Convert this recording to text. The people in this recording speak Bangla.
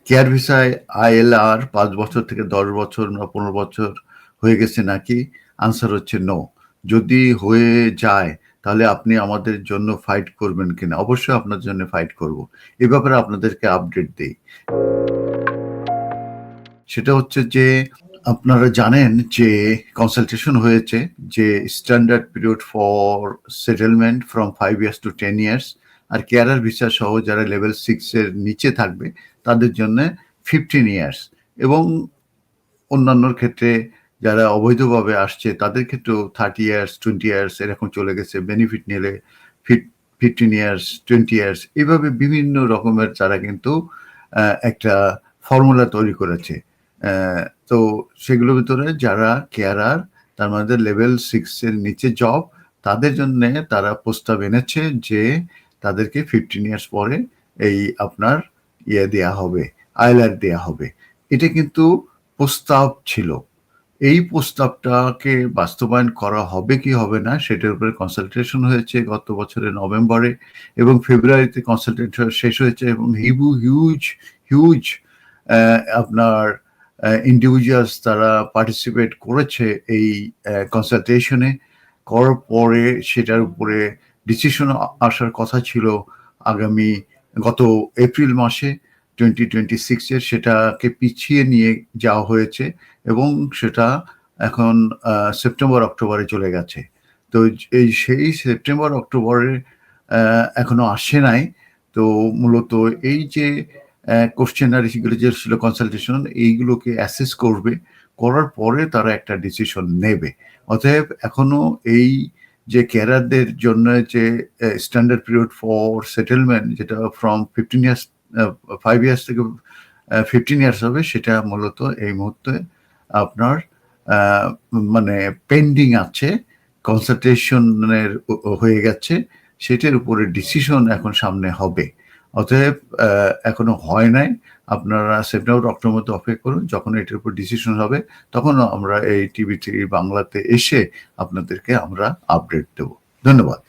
কেয়ার ভিসায় আইএলআর 5 বছর থেকে 10 বছর না 15 বছর হয়ে গেছে নাকি? আনসার হচ্ছে নো। যদি হয়ে যায় তাহলে আপনি আমাদের জন্য ফাইট করবেন কিনা? অবশ্যই আপনার জন্য ফাইট করব। এ ব্যাপারে আপনাদেরকে আপডেট দেই। সেটা হচ্ছে যে আপনারা জানেন যে কনসালটেশন হয়েছে যে standard period for settlement from 5 years to 10 years আর কেয়ারার ভিসা সহ যারা লেভেল 6 এর নিচে থাকবে তাদের জন্য 15 ইয়ার্স এবং অন্যান্যর ক্ষেত্রে যারা অবৈধভাবে আসছে তাদের ক্ষেত্রেও 30 ইয়ার্স 20 ইয়ার্স এরকম চলে গেছে। বেনিফিট নিলে 15 ইয়ার্স 20 ইয়ার্স এইভাবে বিভিন্ন রকমের তারা কিন্তু একটা ফর্মুলা তৈরি করেছে। তো সেগুলোর ভিতরে যারা কেয়ারার তার মধ্যে লেভেল 6 এর নিচে জব তাদের জন্য তারা প্রস্তাব এনেছে যে তাদেরকে 15 ইয়ার্স পরে এই আপনার দেয়া হবে, আইএলআর দেয়া হবে। এটা কিন্তু প্রস্তাব ছিল। এই প্রস্তাবটাকে বাস্তবায়ন করা হবে কি হবে না সেটার উপরে কনসালটেশন হয়েছে গত বছরের নভেম্বরে এবং ফেব্রুয়ারিতে কনসালটেশন শেষ হয়েছে এবং হিউজ আপনার ইন্ডিভিজুয়ালস তারা পার্টিসিপেট করেছে এই কনসালটেশনে। করার পরে সেটার উপরে ডিসিশন আসার কথা ছিল আগামী গত এপ্রিল মাসে 2026 সেটাকে পিছিয়ে নিয়ে যাওয়া হয়েছে এবং সেটা এখন সেপ্টেম্বর অক্টোবরে চলে গেছে। তো সেই সেপ্টেম্বর অক্টোবরে এখনো আসে নাই। তো মূলত এই যে কোশ্চেনারিগুলো যে ছিল কনসালটেশন এইগুলোকে অ্যাসেস করবে, করার পরে তারা একটা ডিসিশন নেবে। অতএব এখনো এই যে কেয়ারারদের জন্য যে স্ট্যান্ডার্ড পিরিয়ড ফর সেটেলমেন্ট যেটা ফ্রম 15 ইয়ার্স 5 ইয়ার্স থেকে 15 ইয়ার্স হবে সেটা মূলত এই মুহূর্তে আপনার মানে পেন্ডিং আছে, কনসালটেশনের হয়ে গেছে, সেটার উপরে ডিসিশন এখন সামনে হবে। অতএব এখনো হয় নাই। আপনারা সেপ্টেম্বর অক্টোবর মধ্যে অপেক্ষা করুন, যখন এটার উপর ডিসিশন হবে তখন আমরা এই টিভি বাংলাতে এসে আপনাদেরকে আমরা আপডেট দেব। ধন্যবাদ।